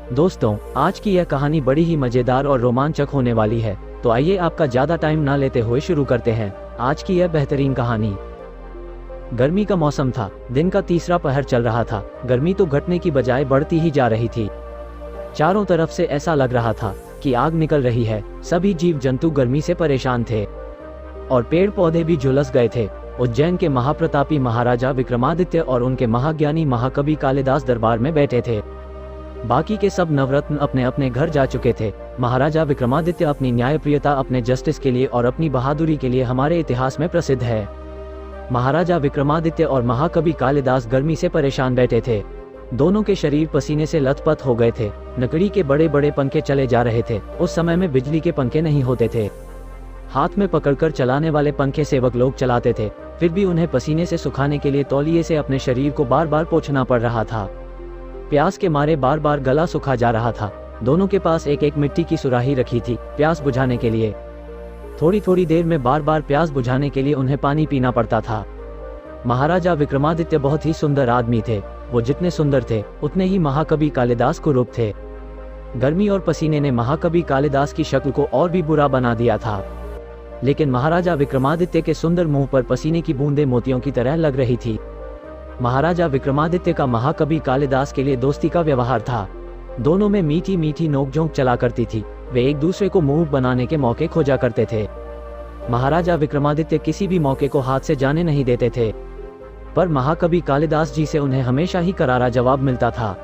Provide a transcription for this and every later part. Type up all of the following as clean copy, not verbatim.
दोस्तों, आज की यह कहानी बड़ी ही मजेदार और रोमांचक होने वाली है, तो आइए आपका ज्यादा टाइम ना लेते हुए शुरू करते हैं आज की यह बेहतरीन कहानी। गर्मी का मौसम था, दिन का तीसरा पहर चल रहा था। गर्मी तो घटने की बजाय बढ़ती ही जा रही थी। चारों तरफ से ऐसा लग रहा था कि आग निकल रही है। सभी जीव जंतु गर्मी से परेशान थे और पेड़ पौधे भी झुलस गए थे। उज्जैन के महाप्रतापी महाराजा विक्रमादित्य और उनके महाज्ञानी महाकवि कालिदास दरबार में बैठे थे। बाकी के सब नवरत्न अपने अपने घर जा चुके थे। महाराजा विक्रमादित्य अपनी न्यायप्रियता, अपने जस्टिस के लिए और अपनी बहादुरी के लिए हमारे इतिहास में प्रसिद्ध है। महाराजा विक्रमादित्य और महाकवि कालिदास गर्मी से परेशान बैठे थे। दोनों के शरीर पसीने से लथपथ हो गए थे। लकड़ी के बड़े बड़े पंखे चले जा रहे थे। उस समय में बिजली के पंखे नहीं होते थे। हाथ में पकड़कर चलाने वाले पंखे सेवक लोग चलाते थे। फिर भी उन्हें पसीने से सुखाने के लिए तौलिए से अपने शरीर को बार बार पोंछना पड़ रहा था। प्यास के मारे बार बार गला सूखा जा रहा था। दोनों के पास एक एक मिट्टी की सुराही रखी थी प्यास बुझाने के लिए। थोड़ी थोड़ी देर में बार बार प्यास बुझाने के लिए उन्हें पानी पीना पड़ता था। महाराजा विक्रमादित्य बहुत ही सुंदर आदमी थे। वो जितने सुंदर थे उतने ही महाकवि कालिदास कुरूप थे। गर्मी और पसीने ने महाकवि कालिदास की शक्ल को और भी बुरा बना दिया था। लेकिन महाराजा विक्रमादित्य के सुंदर मुंह पर पसीने की बूंदें मोतियों की तरह लग रही थी। महाराजा विक्रमादित्य का महाकवि कालिदास के लिए दोस्ती का व्यवहार था। दोनों में मीठी मीठी नोकझोंक चला करती थी। वे एक दूसरे को मुंह बनाने के मौके खोजा करते थे। महाराजा विक्रमादित्य किसी भी मौके को हाथ से जाने नहीं देते थे, पर महाकवि कालिदास जी से उन्हें हमेशा ही करारा जवाब मिलता था।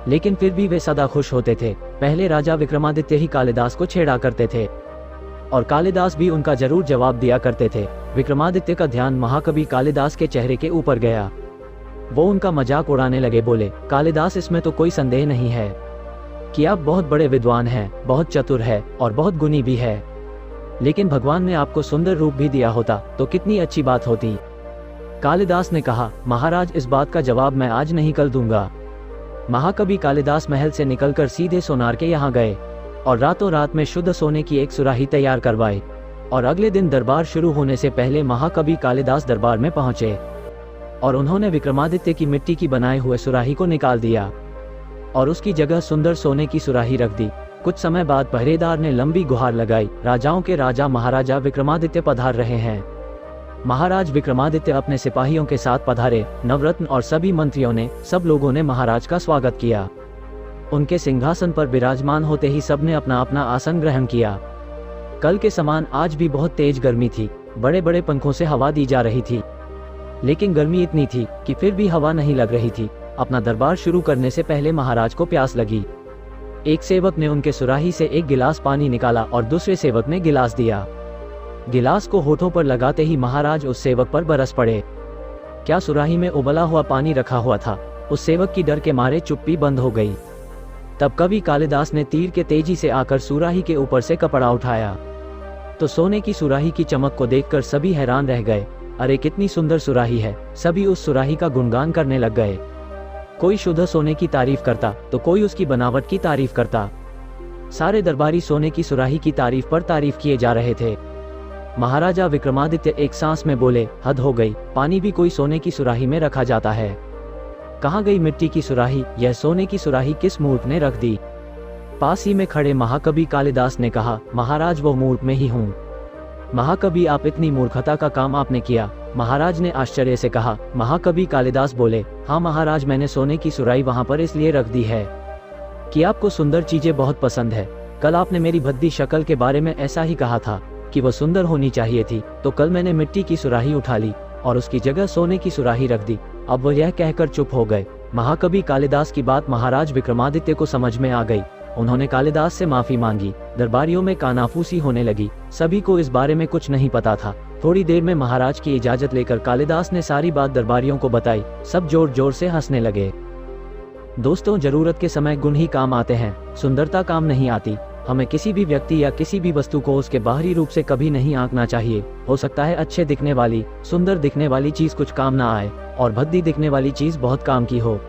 लेकिन फिर भी वे सदा खुश होते थे। पहले राजा विक्रमादित्य ही कालिदास को छेड़ा करते थे और कालिदास भी उनका जरूर जवाब दिया करते थे। विक्रमादित्य का ध्यान महाकवि कालिदास के चेहरे के ऊपर गया। वो उनका मजाक उड़ाने लगे। बोले, कालिदास, इसमें तो कोई संदेह नहीं है कि आप बहुत बड़े विद्वान हैं, बहुत चतुर है और बहुत गुणी भी है। लेकिन भगवान ने आपको सुंदर रूप भी दिया होता तो कितनी अच्छी बात होती। कालिदास ने कहा, महाराज, इस बात का जवाब मैं आज नहीं कल दूंगा। महाकवि कालिदास महल से निकलकर सीधे सोनार के यहाँ गए और रातों रात में शुद्ध सोने की एक सुराही तैयार करवाई। और अगले दिन दरबार शुरू होने से पहले महाकवि कालिदास दरबार में पहुंचे और उन्होंने विक्रमादित्य की मिट्टी की बनाए हुए सुराही को निकाल दिया और उसकी जगह सुंदर सोने की सुराही रख दी। कुछ समय बाद पहरेदार ने लंबी गुहार लगाई, राजाओं के राजा महाराजा विक्रमादित्य पधार रहे हैं। महाराज विक्रमादित्य अपने सिपाहियों के साथ पधारे। नवरत्न और सभी मंत्रियों ने, सब लोगों ने महाराज का स्वागत किया। उनके सिंहासन पर विराजमान होते ही सबने अपना अपना आसन ग्रहण किया। कल के समान आज भी बहुत तेज गर्मी थी। बड़े बड़े पंखों से हवा दी जा रही थी, लेकिन गर्मी इतनी थी कि फिर भी हवा नहीं लग रही थी। अपना दरबार शुरू करने से पहले महाराज को प्यास लगी। एक सेवक ने उनके सुराही से एक गिलास पानी निकाला और दूसरे सेवक ने गिलास दिया। गिलास को होठों पर लगाते ही महाराज उस सेवक पर बरस पड़े। क्या सुराही में उबला हुआ पानी रखा हुआ था? उस सेवक की डर के मारे चुप्पी बंद हो गई। तब कवि कालिदास ने तीर के तेजी से आकर सुराही के ऊपर से कपड़ा उठाया तो सोने की सुराही की चमक को देखकर सभी हैरान रह गए। अरे, कितनी सुंदर सुराही है। सभी उस सुराही का गुणगान करने लग गए। कोई शुद्ध सोने की तारीफ करता तो कोई उसकी बनावट की तारीफ करता। सारे दरबारी सोने की सुराही की तारीफ पर तारीफ किए जा रहे थे। महाराजा विक्रमादित्य एक सांस में बोले, हद हो गई। पानी भी कोई सोने की सुराही में रखा जाता है? कहाँ गई मिट्टी की सुराही? यह सोने की सुराही किस मूर्ख ने रख दी? पास ही में खड़े महाकवि कालिदास ने कहा, महाराज, वो मूर्ख में ही हूँ। महाकवि, आप इतनी मूर्खता का काम आपने किया? महाराज ने आश्चर्य से कहा। महाकवि कालिदास बोले, हाँ महाराज, मैंने सोने की सुराही वहां पर इसलिए रख दी है कि आपको सुंदर चीजें बहुत पसंद है। कल आपने मेरी भद्दी शक्ल के बारे में ऐसा ही कहा था कि वह सुंदर होनी चाहिए थी, तो कल मैंने मिट्टी की सुराही उठा ली और उसकी जगह सोने की सुराही रख दी। अब वह यह कहकर चुप हो गए। महाकवि कालिदास की बात महाराज विक्रमादित्य को समझ में आ गई। उन्होंने कालिदास से माफी मांगी। दरबारियों में कानाफूसी होने लगी। सभी को इस बारे में कुछ नहीं पता था। थोड़ी देर में महाराज की इजाजत लेकर कालिदास ने सारी बात दरबारियों को बताई। सब जोर जोर से हंसने लगे। दोस्तों, जरूरत के समय गुण ही काम आते हैं, सुंदरता काम नहीं आती। हमें किसी भी व्यक्ति या किसी भी वस्तु को उसके बाहरी रूप से कभी नहीं आंकना चाहिए। हो सकता है अच्छे दिखने वाली, सुंदर दिखने वाली चीज कुछ काम ना आए और भद्दी दिखने वाली चीज बहुत काम की हो।